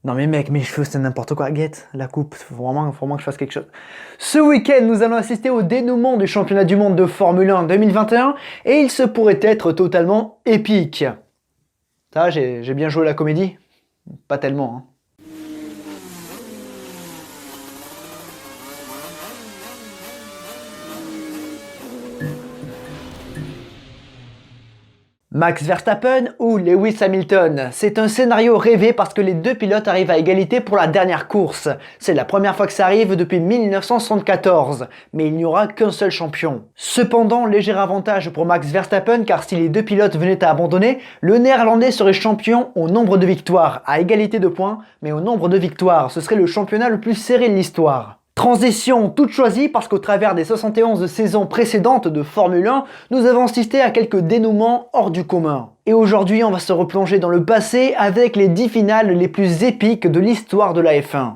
Non mais mec, mes cheveux c'est n'importe quoi, guette, la coupe, faut vraiment que je fasse quelque chose. Ce week-end, nous allons assister au dénouement du championnat du monde de Formule 1 2021 et il se pourrait être totalement épique. Ça, va, j'ai bien joué la comédie? Pas tellement, hein. Max Verstappen ou Lewis Hamilton, c'est un scénario rêvé parce que les deux pilotes arrivent à égalité pour la dernière course. C'est la première fois que ça arrive depuis 1974, mais il n'y aura qu'un seul champion. Cependant, léger avantage pour Max Verstappen car si les deux pilotes venaient à abandonner, le néerlandais serait champion au nombre de victoires, à égalité de points, mais au nombre de victoires, ce serait le championnat le plus serré de l'histoire. Transition toute choisie parce qu'au travers des 71 saisons précédentes de Formule 1, nous avons assisté à quelques dénouements hors du commun. Et aujourd'hui, on va se replonger dans le passé avec les 10 finales les plus épiques de l'histoire de la F1.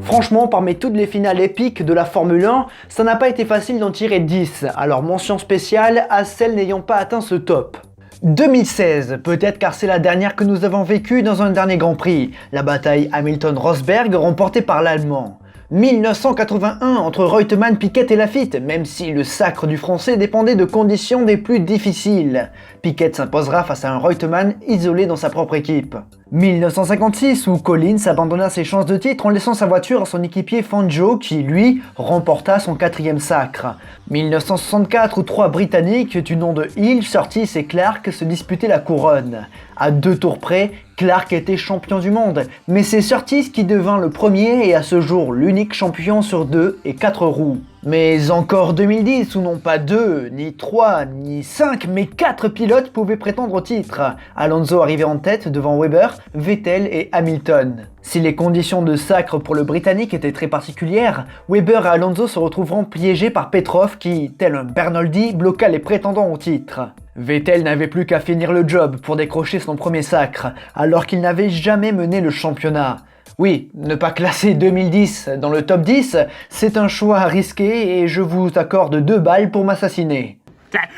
Franchement, parmi toutes les finales épiques de la Formule 1, ça n'a pas été facile d'en tirer 10, alors mention spéciale à celles n'ayant pas atteint ce top. 2016, peut-être car c'est la dernière que nous avons vécue dans un dernier Grand Prix, la bataille Hamilton-Rosberg remportée par l'Allemand. 1981 entre Reutemann, Piquet et Laffite, même si le sacre du français dépendait de conditions des plus difficiles. Piquet s'imposera face à un Reutemann isolé dans sa propre équipe. 1956 où Collins abandonna ses chances de titre en laissant sa voiture à son équipier Fangio qui, lui, remporta son 4e sacre. 1964 où 3 Britanniques du nom de Hill, Surtees et Clark se disputaient la couronne. À 2 tours près, Clark était champion du monde, mais c'est Surtees qui devint le premier et à ce jour l'unique champion sur 2 et 4 roues. Mais encore 2010 où non pas 2, ni 3, ni 5, mais 4 pilotes pouvaient prétendre au titre. Alonso arrivait en tête devant Webber, Vettel et Hamilton. Si les conditions de sacre pour le Britannique étaient très particulières, Webber et Alonso se retrouveront piégés par Petrov qui, tel un Bernoldi, bloqua les prétendants au titre. Vettel n'avait plus qu'à finir le job pour décrocher son premier sacre, alors qu'il n'avait jamais mené le championnat. Oui, ne pas classer 2010 dans le top 10, c'est un choix risqué et je vous accorde 2 balles pour m'assassiner.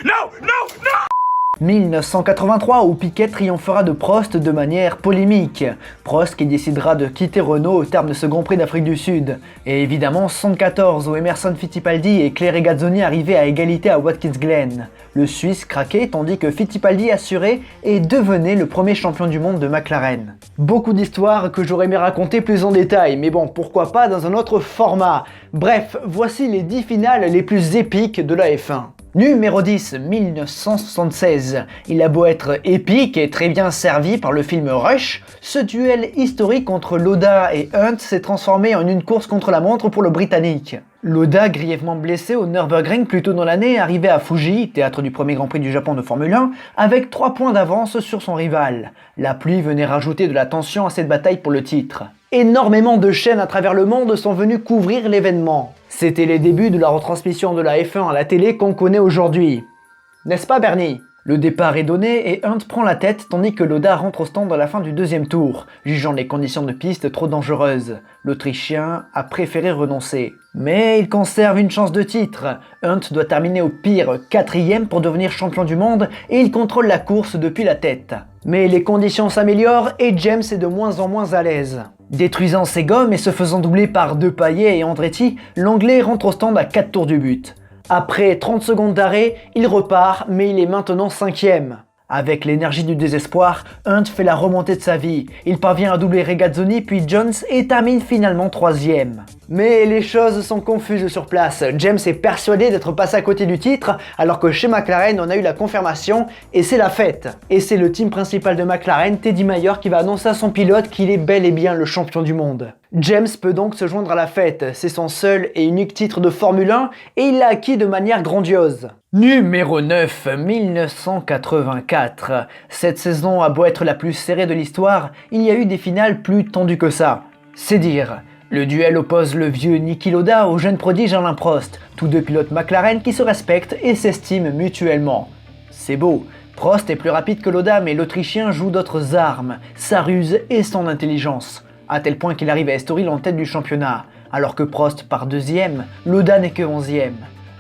Non, non, non 1983 où Piquet triomphera de Prost de manière polémique. Prost qui décidera de quitter Renault au terme de ce Grand Prix d'Afrique du Sud. Et évidemment 74 où Emerson Fittipaldi et Claire Regazzoni arrivaient à égalité à Watkins Glen. Le Suisse craquait tandis que Fittipaldi assurait et devenait le premier champion du monde de McLaren. Beaucoup d'histoires que j'aurais aimé raconter plus en détail, mais bon, pourquoi pas dans un autre format. Bref, voici les 10 finales les plus épiques de la F1. Numéro 10, 1976. Il a beau être épique et très bien servi par le film Rush, ce duel historique entre Lauda et Hunt s'est transformé en une course contre la montre pour le Britannique. Lauda, grièvement blessé au Nürburgring plus tôt dans l'année, arrivait à Fuji, théâtre du premier Grand Prix du Japon de Formule 1, avec 3 points d'avance sur son rival. La pluie venait rajouter de la tension à cette bataille pour le titre. Énormément de chaînes à travers le monde sont venues couvrir l'événement. C'était les débuts de la retransmission de la F1 à la télé qu'on connaît aujourd'hui. N'est-ce pas Bernie ? Le départ est donné et Hunt prend la tête tandis que Lauda rentre au stand à la fin du 2e tour, jugeant les conditions de piste trop dangereuses. L'Autrichien a préféré renoncer. Mais il conserve une chance de titre. Hunt doit terminer au pire 4e pour devenir champion du monde et il contrôle la course depuis la tête. Mais les conditions s'améliorent et James est de moins en moins à l'aise. Détruisant ses gommes et se faisant doubler par De Paillet et Andretti, l'Anglais rentre au stand à 4 tours du but. Après 30 secondes d'arrêt, il repart, mais il est maintenant 5e. Avec l'énergie du désespoir, Hunt fait la remontée de sa vie. Il parvient à doubler Regazzoni puis Jones et termine finalement 3e. Mais les choses sont confuses sur place. James est persuadé d'être passé à côté du titre, alors que chez McLaren on a eu la confirmation et c'est la fête. Et c'est le team principal de McLaren, Teddy Mayer, qui va annoncer à son pilote qu'il est bel et bien le champion du monde. James peut donc se joindre à la fête, c'est son seul et unique titre de Formule 1 et il l'a acquis de manière grandiose. Numéro 9, 1984. Cette saison a beau être la plus serrée de l'histoire, il y a eu des finales plus tendues que ça. C'est dire. Le duel oppose le vieux Niki Lauda au jeune prodige Alain Prost, tous deux pilotes McLaren qui se respectent et s'estiment mutuellement. C'est beau. Prost est plus rapide que Lauda mais l'Autrichien joue d'autres armes, sa ruse et son intelligence. À tel point qu'il arrive à Estoril en tête du championnat, alors que Prost part 2e, Lauda n'est que 11e.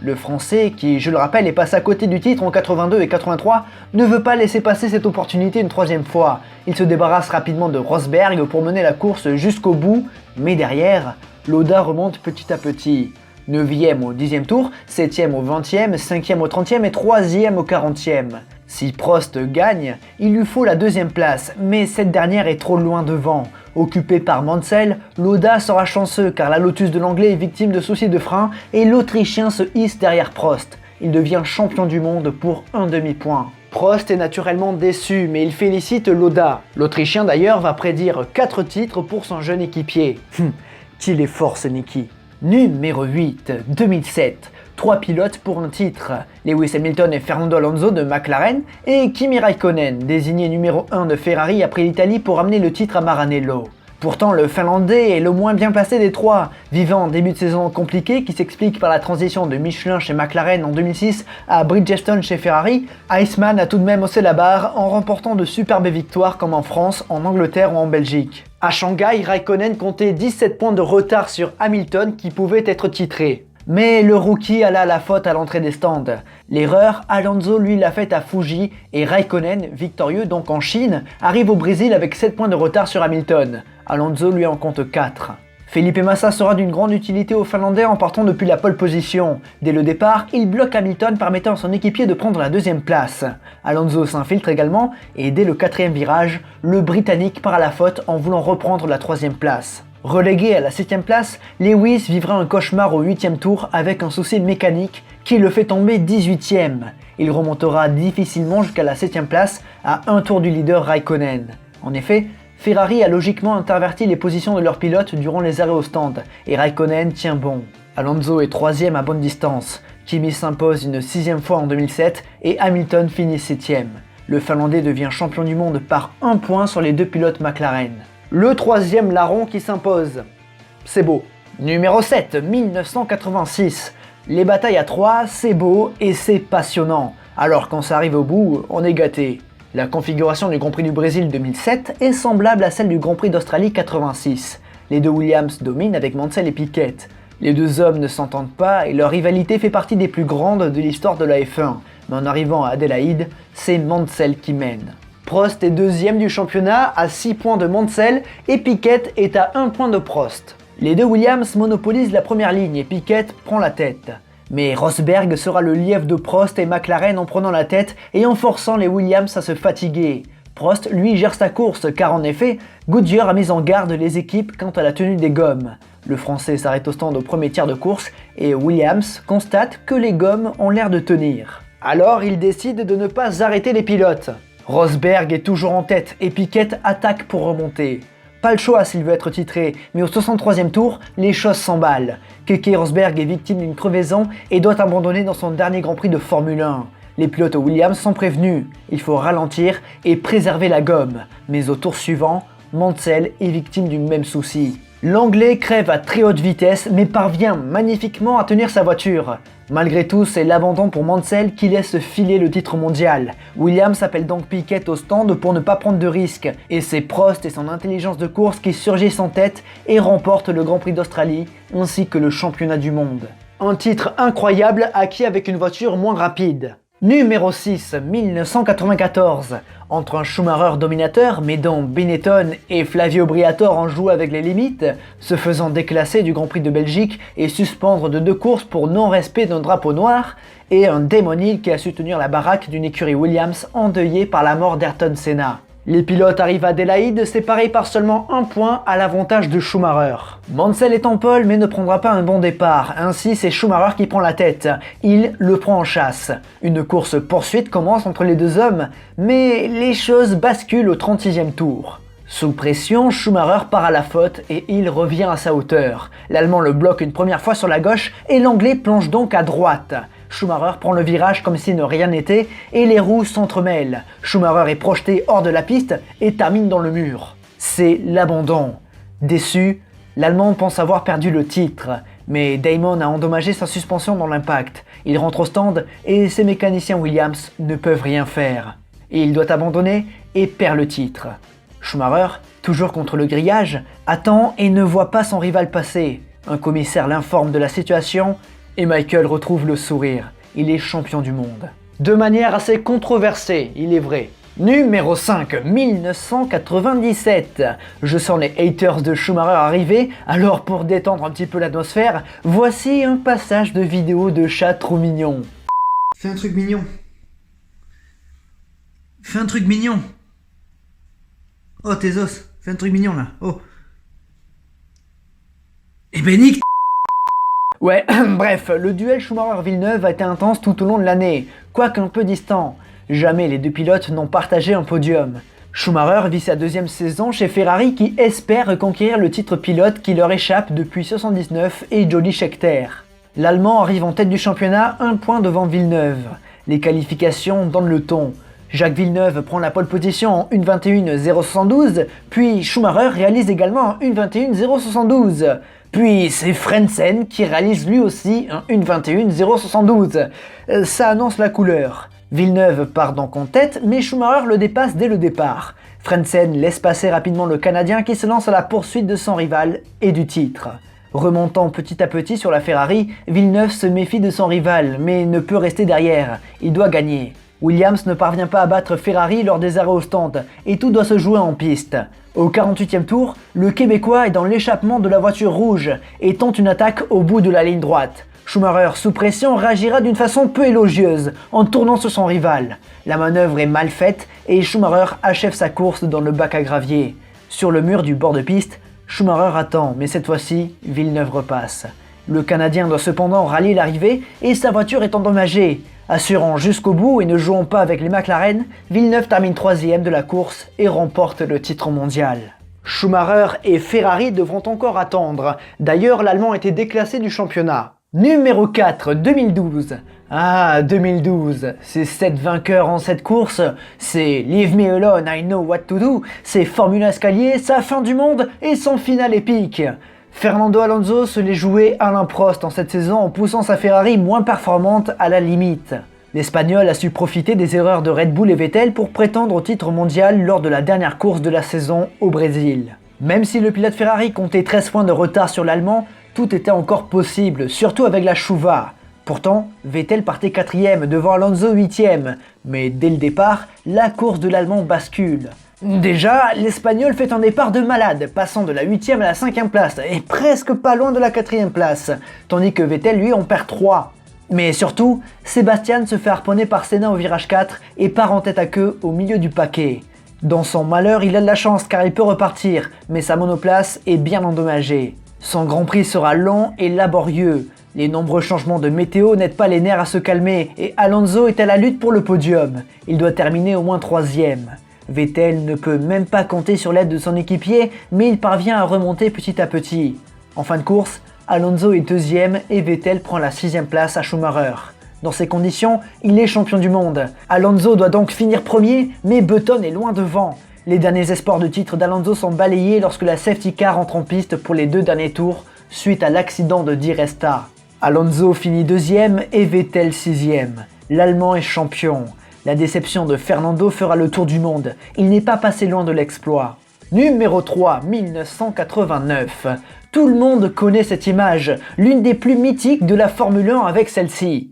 Le Français, qui je le rappelle est passé à côté du titre en 82 et 83, ne veut pas laisser passer cette opportunité une troisième fois. Il se débarrasse rapidement de Rosberg pour mener la course jusqu'au bout, mais derrière, Lauda remonte petit à petit. 9e au 10e tour, 7e au 20e, 5e au 30e et 3e au 40e. Si Prost gagne, il lui faut la deuxième place, mais cette dernière est trop loin devant. Occupé par Mansell, Lauda sera chanceux car la Lotus de l'Anglais est victime de soucis de frein et l'Autrichien se hisse derrière Prost. Il devient champion du monde pour un demi-point. Prost est naturellement déçu, mais il félicite Lauda. L'Autrichien d'ailleurs va prédire 4 titres pour son jeune équipier. Qu'il est fort ce Niki. Numéro 8, 2007. 3 pilotes pour un titre, Lewis Hamilton et Fernando Alonso de McLaren et Kimi Raikkonen, désigné numéro 1 de Ferrari après l'Italie pour amener le titre à Maranello. Pourtant le Finlandais est le moins bien placé des trois, vivant un début de saison compliqué qui s'explique par la transition de Michelin chez McLaren en 2006 à Bridgestone chez Ferrari. Iceman a tout de même haussé la barre en remportant de superbes victoires comme en France, en Angleterre ou en Belgique. À Shanghai, Raikkonen comptait 17 points de retard sur Hamilton qui pouvait être titré. Mais le rookie alla la faute à l'entrée des stands. L'erreur, Alonso lui l'a faite à Fuji et Raikkonen, victorieux donc en Chine, arrive au Brésil avec 7 points de retard sur Hamilton. Alonso lui en compte 4. Felipe Massa sera d'une grande utilité aux Finlandais en partant depuis la pole position. Dès le départ, il bloque Hamilton permettant à son équipier de prendre la deuxième place. Alonso s'infiltre également et dès le 4e virage, le Britannique part à la faute en voulant reprendre la 3e place. Relégué à la 7e place, Lewis vivra un cauchemar au 8e tour avec un souci mécanique qui le fait tomber 18e. Il remontera difficilement jusqu'à la 7e place à un tour du leader Raikkonen. En effet, Ferrari a logiquement interverti les positions de leurs pilotes durant les arrêts au stand et Raikkonen tient bon. Alonso est 3e à bonne distance, Kimi s'impose une 6e fois en 2007 et Hamilton finit 7e. Le Finlandais devient champion du monde par 1 point sur les 2 pilotes McLaren. Le 3e larron qui s'impose. C'est beau. Numéro 7, 1986. Les batailles à 3, c'est beau et c'est passionnant. Alors quand ça arrive au bout, on est gâté. La configuration du Grand Prix du Brésil 2007 est semblable à celle du Grand Prix d'Australie 86. Les deux Williams dominent avec Mansell et Piquet. Les deux hommes ne s'entendent pas et leur rivalité fait partie des plus grandes de l'histoire de la F1. Mais en arrivant à Adélaïde, c'est Mansell qui mène. Prost est 2e du championnat à 6 points de Mansell et Piquet est à 1 point de Prost. Les deux Williams monopolisent la première ligne et Piquet prend la tête. Mais Rosberg sera le lièvre de Prost et McLaren en prenant la tête et en forçant les Williams à se fatiguer. Prost lui gère sa course car en effet, Goodyear a mis en garde les équipes quant à la tenue des gommes. Le Français s'arrête au stand au premier tiers de course et Williams constate que les gommes ont l'air de tenir. Alors il décide de ne pas arrêter les pilotes. Rosberg est toujours en tête et Piquet attaque pour remonter. Pas le choix s'il veut être titré, mais au 63e tour, les choses s'emballent. Keke Rosberg est victime d'une crevaison et doit abandonner dans son dernier Grand Prix de Formule 1. Les pilotes Williams sont prévenus, il faut ralentir et préserver la gomme. Mais au tour suivant, Mansell est victime du même souci. L'Anglais crève à très haute vitesse mais parvient magnifiquement à tenir sa voiture. Malgré tout, c'est l'abandon pour Mansell qui laisse filer le titre mondial. Williams appelle donc Piquet au stand pour ne pas prendre de risques. Et c'est Prost et son intelligence de course qui surgissent en tête et remportent le Grand Prix d'Australie ainsi que le championnat du monde. Un titre incroyable acquis avec une voiture moins rapide. Numéro 6, 1994. Entre un Schumacher dominateur, mais dont Benetton et Flavio Briatore en jouent avec les limites, se faisant déclasser du Grand Prix de Belgique et suspendre de 2 courses pour non-respect d'un drapeau noir, et un Damon Hill qui a su tenir la baraque d'une écurie Williams endeuillée par la mort d'Ayrton Senna. Les pilotes arrivent à Adélaïde séparés par seulement 1 point à l'avantage de Schumacher. Mansell est en pole mais ne prendra pas un bon départ, ainsi c'est Schumacher qui prend la tête. Il le prend en chasse. Une course-poursuite commence entre les deux hommes, mais les choses basculent au 36e tour. Sous pression, Schumacher part à la faute et il revient à sa hauteur. L'Allemand le bloque une première fois sur la gauche et l'Anglais plonge donc à droite. Schumacher prend le virage comme si de rien n'était et les roues s'entremêlent. Schumacher est projeté hors de la piste et termine dans le mur. C'est l'abandon. Déçu, l'Allemand pense avoir perdu le titre, mais Damon a endommagé sa suspension dans l'impact. Il rentre au stand et ses mécaniciens Williams ne peuvent rien faire. Il doit abandonner et perd le titre. Schumacher, toujours contre le grillage, attend et ne voit pas son rival passer. Un commissaire l'informe de la situation Et Michael retrouve le sourire. Il est champion du monde. De manière assez controversée, il est vrai. Numéro 5, 1997. Je sens les haters de Schumacher arriver, alors pour détendre un petit peu l'atmosphère, voici un passage de vidéo de chat trop mignon. Fais un truc mignon. Fais un truc mignon. Oh tes os, fais un truc mignon là. Oh. Eh ben nique. Ouais, bref, le duel Schumacher-Villeneuve a été intense tout au long de l'année, quoique un peu distant. Jamais les deux pilotes n'ont partagé un podium. Schumacher vit sa deuxième saison chez Ferrari qui espère reconquérir le titre pilote qui leur échappe depuis 79 et Jody Scheckter. L'Allemand arrive en tête du championnat, un point devant Villeneuve. Les qualifications donnent le ton. Jacques Villeneuve prend la pole position en 1.21.072, puis Schumacher réalise également en 1.21.072. Puis c'est Frentzen qui réalise lui aussi un 1.21.072. Ça annonce la couleur. Villeneuve part donc en tête, mais Schumacher le dépasse dès le départ. Frentzen laisse passer rapidement le Canadien qui se lance à la poursuite de son rival et du titre. Remontant petit à petit sur la Ferrari, Villeneuve se méfie de son rival, mais ne peut rester derrière. Il doit gagner. Williams ne parvient pas à battre Ferrari lors des arrêts au stand, et tout doit se jouer en piste. Au 48e tour, le Québécois est dans l'échappement de la voiture rouge et tente une attaque au bout de la ligne droite. Schumacher, sous pression, réagira d'une façon peu élogieuse, en tournant sur son rival. La manœuvre est mal faite et Schumacher achève sa course dans le bac à gravier. Sur le mur du bord de piste, Schumacher attend, mais cette fois-ci, Villeneuve repasse. Le Canadien doit cependant rallier l'arrivée et sa voiture est endommagée. Assurant jusqu'au bout et ne jouant pas avec les McLaren, Villeneuve termine 3ème de la course et remporte le titre mondial. Schumacher et Ferrari devront encore attendre. D'ailleurs, l'Allemand était déclassé du championnat. Numéro 4, 2012. Ah, 2012, c'est 7 vainqueurs en cette course, c'est Leave Me Alone, I Know What To Do, c'est Formula Escalier, sa fin du monde et son final épique. Fernando Alonso se l'est joué Alain Prost en cette saison en poussant sa Ferrari moins performante à la limite. L'Espagnol a su profiter des erreurs de Red Bull et Vettel pour prétendre au titre mondial lors de la dernière course de la saison au Brésil. Même si le pilote Ferrari comptait 13 points de retard sur l'Allemand, tout était encore possible, surtout avec la Chuva. Pourtant, Vettel partait 4ème devant Alonso 8ème, mais dès le départ, la course de l'Allemand bascule. Déjà, l'Espagnol fait un départ de malade, passant de la 8ème à la 5ème place, et presque pas loin de la 4ème place, tandis que Vettel lui en perd 3. Mais surtout, Sébastien se fait harponner par Senna au virage 4 et part en tête à queue au milieu du paquet. Dans son malheur, il a de la chance car il peut repartir, mais sa monoplace est bien endommagée. Son Grand Prix sera long et laborieux. Les nombreux changements de météo n'aident pas les nerfs à se calmer et Alonso est à la lutte pour le podium. Il doit terminer au moins 3ème. Vettel ne peut même pas compter sur l'aide de son équipier, mais il parvient à remonter petit à petit. En fin de course, Alonso est 2ème et Vettel prend la 6ème place à Schumacher. Dans ces conditions, il est champion du monde. Alonso doit donc finir premier, mais Button est loin devant. Les derniers espoirs de titre d'Alonso sont balayés lorsque la safety car entre en piste pour les 2 derniers tours, suite à l'accident de Di Resta. Alonso finit 2ème et Vettel 6ème. L'Allemand est champion. La déception de Fernando fera le tour du monde. Il n'est pas passé loin de l'exploit. Numéro 3, 1989. Tout le monde connaît cette image, l'une des plus mythiques de la Formule 1 avec celle-ci.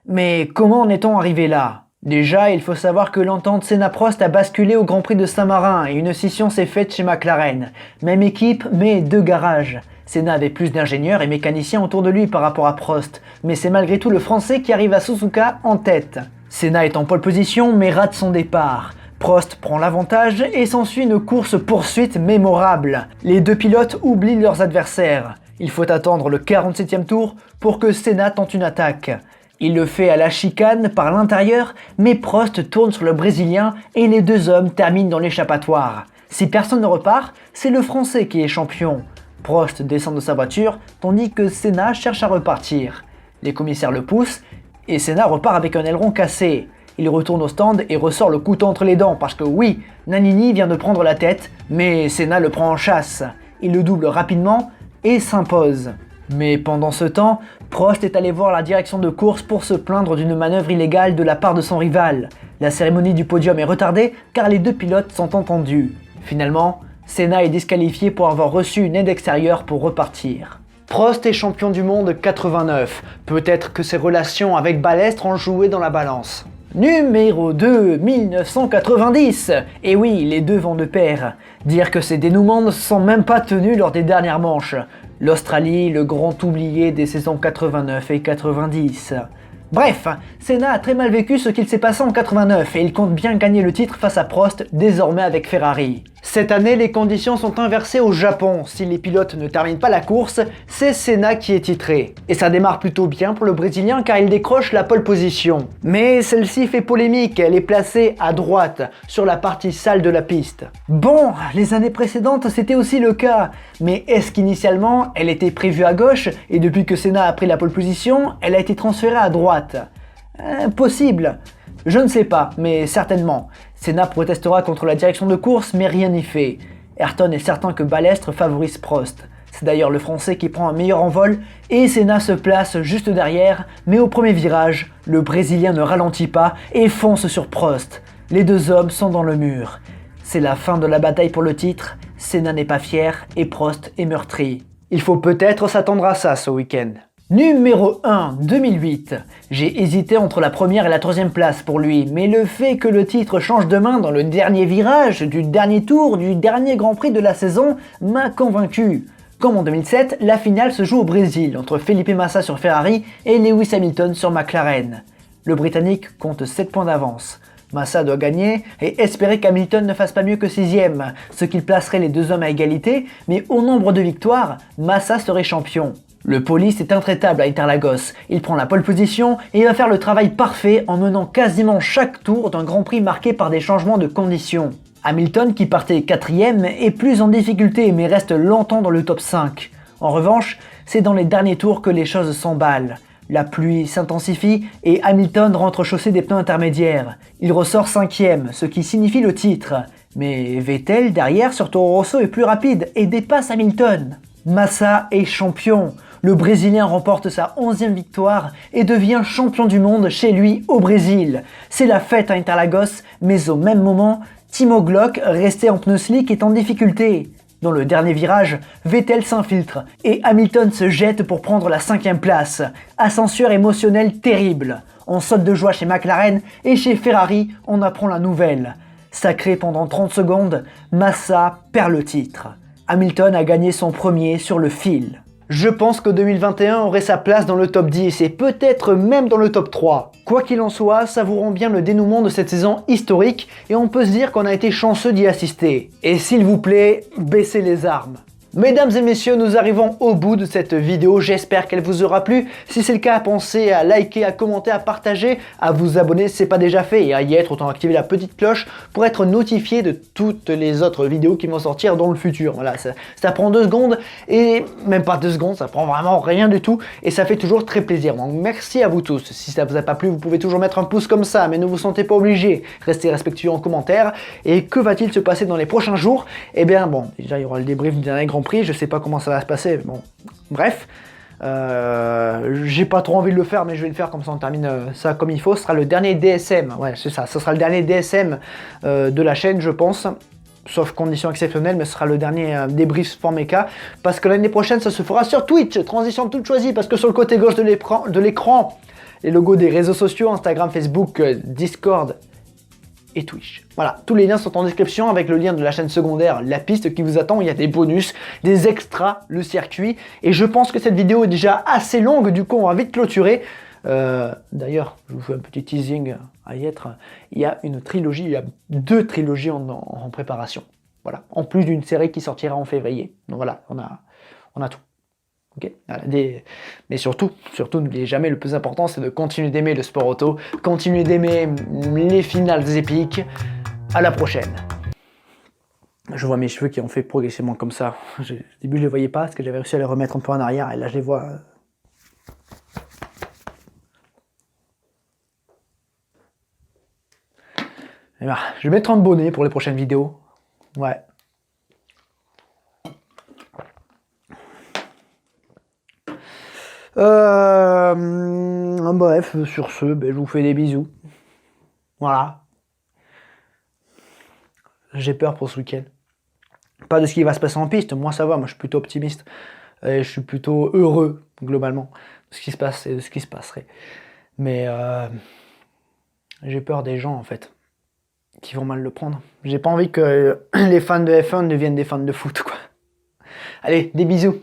Mais comment en est-on arrivé là ? Déjà, il faut savoir que l'entente Senna-Prost a basculé au Grand Prix de Saint-Marin et une scission s'est faite chez McLaren. Même équipe, mais 2 garages. Senna avait plus d'ingénieurs et mécaniciens autour de lui par rapport à Prost, mais c'est malgré tout le Français qui arrive à Suzuka en tête. Senna est en pole position mais rate son départ. Prost prend l'avantage et s'ensuit une course-poursuite mémorable. Les deux pilotes oublient leurs adversaires. Il faut attendre le 47e tour pour que Senna tente une attaque. Il le fait à la chicane par l'intérieur, mais Prost tourne sur le Brésilien et les deux hommes terminent dans l'échappatoire. Si personne ne repart, c'est le Français qui est champion. Prost descend de sa voiture, tandis que Senna cherche à repartir. Les commissaires le poussent, et Senna repart avec un aileron cassé. Il retourne au stand et ressort le couteau entre les dents parce que oui, Nannini vient de prendre la tête, mais Senna le prend en chasse. Il le double rapidement et s'impose. Mais pendant ce temps, Prost est allé voir la direction de course pour se plaindre d'une manœuvre illégale de la part de son rival. La cérémonie du podium est retardée car les deux pilotes sont entendus. Finalement, Senna est disqualifié pour avoir reçu une aide extérieure pour repartir. Prost est champion du monde 89. Peut-être que ses relations avec Balestre ont joué dans la balance. Numéro 2, 1990. Et oui, les deux vont de pair. Dire que ces dénouements ne se sont même pas tenus lors des dernières manches. L'Australie, le grand oublié des saisons 89 et 90. Bref, Senna a très mal vécu ce qu'il s'est passé en 89 et il compte bien gagner le titre face à Prost, désormais avec Ferrari. Cette année, les conditions sont inversées au Japon. Si les pilotes ne terminent pas la course, c'est Senna qui est titré. Et ça démarre plutôt bien pour le Brésilien car il décroche la pole position. Mais celle-ci fait polémique, elle est placée à droite, sur la partie sale de la piste. Bon, les années précédentes c'était aussi le cas, mais est-ce qu'initialement elle était prévue à gauche et depuis que Senna a pris la pole position, elle a été transférée à droite? Possible. Je ne sais pas, mais certainement. Senna protestera contre la direction de course, mais rien n'y fait. Ayrton est certain que Balestre favorise Prost. C'est d'ailleurs le Français qui prend un meilleur envol et Senna se place juste derrière, mais au premier virage, le Brésilien ne ralentit pas et fonce sur Prost. Les deux hommes sont dans le mur. C'est la fin de la bataille pour le titre, Senna n'est pas fier et Prost est meurtri. Il faut peut-être s'attendre à ça ce week-end. Numéro 1, 2008. J'ai hésité entre la première et la troisième place pour lui, mais le fait que le titre change de main dans le dernier virage, du dernier tour, du dernier Grand Prix de la saison, m'a convaincu. Comme en 2007, la finale se joue au Brésil, entre Felipe Massa sur Ferrari et Lewis Hamilton sur McLaren. Le Britannique compte 7 points d'avance. Massa doit gagner et espérer qu'Hamilton ne fasse pas mieux que 6ème, ce qui placerait les deux hommes à égalité, mais au nombre de victoires, Massa serait champion. Le police est intraitable à Interlagos, il prend la pole position et il va faire le travail parfait en menant quasiment chaque tour d'un Grand Prix marqué par des changements de conditions. Hamilton, qui partait 4ème, est plus en difficulté mais reste longtemps dans le top 5. En revanche, c'est dans les derniers tours que les choses s'emballent. La pluie s'intensifie et Hamilton rentre chaussé des pneus intermédiaires. Il ressort 5ème, ce qui signifie le titre. Mais Vettel, derrière sur Toro Rosso, est plus rapide et dépasse Hamilton. Massa est champion. Le Brésilien remporte sa 11e victoire et devient champion du monde chez lui au Brésil. C'est la fête à Interlagos, mais au même moment, Timo Glock, resté en pneus slick, est en difficulté. Dans le dernier virage, Vettel s'infiltre et Hamilton se jette pour prendre la 5ème place. Ascenseur émotionnel terrible. On saute de joie chez McLaren et chez Ferrari, on apprend la nouvelle. Sacré pendant 30 secondes, Massa perd le titre. Hamilton a gagné son premier sur le fil. Je pense que 2021 aurait sa place dans le top 10 et peut-être même dans le top 3. Quoi qu'il en soit, savourons bien le dénouement de cette saison historique et on peut se dire qu'on a été chanceux d'y assister. Et s'il vous plaît, baissez les armes. Mesdames et messieurs, nous arrivons au bout de cette vidéo, j'espère qu'elle vous aura plu. Si c'est le cas, pensez à liker, à commenter, à partager, à vous abonner si ce n'est pas déjà fait et à y être, autant activer la petite cloche pour être notifié de toutes les autres vidéos qui vont sortir dans le futur. Voilà, ça prend 2 secondes et même pas 2 secondes, ça prend vraiment rien du tout et ça fait toujours très plaisir. Donc merci à vous tous. Si ça vous a pas plu, vous pouvez toujours mettre un pouce comme ça, mais ne vous sentez pas obligé. Restez respectueux en commentaire. Et que va-t-il se passer dans les prochains jours? Eh bien bon, déjà il y aura le débrief du dernier Grand Prix, je sais pas comment ça va se passer, bon, bref, j'ai pas trop envie de le faire, mais je vais le faire comme ça on termine ça comme il faut. Ce sera le dernier DSM, ouais c'est ça, ce sera le dernier DSM de la chaîne je pense, sauf conditions exceptionnelles, mais ce sera le dernier débrief Sportmeca, parce que l'année prochaine ça se fera sur Twitch, transition toute choisie, parce que sur le côté gauche de l'écran, les logos des réseaux sociaux, Instagram, Facebook, Discord et Twitch. Voilà, tous les liens sont en description avec le lien de la chaîne secondaire, la piste qui vous attend, il y a des bonus, des extras, le circuit, et je pense que cette vidéo est déjà assez longue, du coup on va vite clôturer. D'ailleurs, je vous fais un petit teasing à y être, il y a une trilogie, il y a 2 trilogies en préparation, voilà, en plus d'une série qui sortira en février, donc voilà, on a tout. Okay. Mais surtout, n'oubliez jamais, le plus important c'est de continuer d'aimer le sport auto, continuer d'aimer les finales épiques. À la prochaine. Je vois mes cheveux qui ont fait progressivement comme ça. Au début je les voyais pas parce que j'avais réussi à les remettre un peu en arrière et là je les vois. Et ben, je vais mettre un bonnet pour les prochaines vidéos. Ouais. Bref, sur ce, je vous fais des bisous. Voilà. J'ai peur pour ce week-end. Pas de ce qui va se passer en piste, moi ça va, moi je suis plutôt optimiste. Et je suis plutôt heureux, globalement, de ce qui se passe et de ce qui se passerait. Mais j'ai peur des gens, en fait, qui vont mal le prendre. J'ai pas envie que les fans de F1 deviennent des fans de foot, quoi. Allez, des bisous.